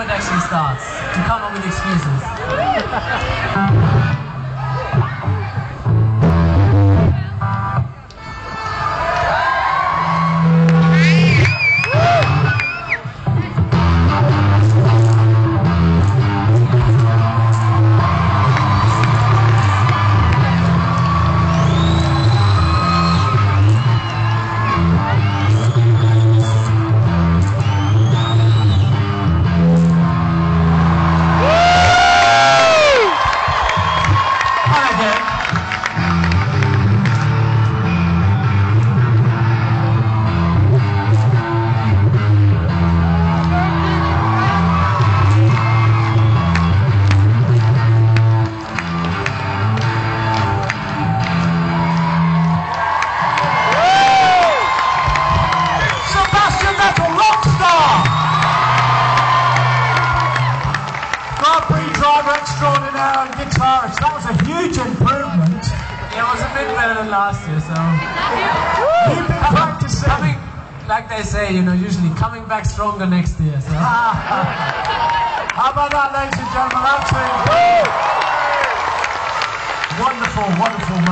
it actually starts, to come up with excuses. Driver extraordinaire and guitarist. That was a huge improvement. Yeah, it was a bit better than last year, so... You've been practicing. Like they say, you know, usually coming back stronger next year, so... How about that, ladies and gentlemen? Absolutely wonderful, wonderful.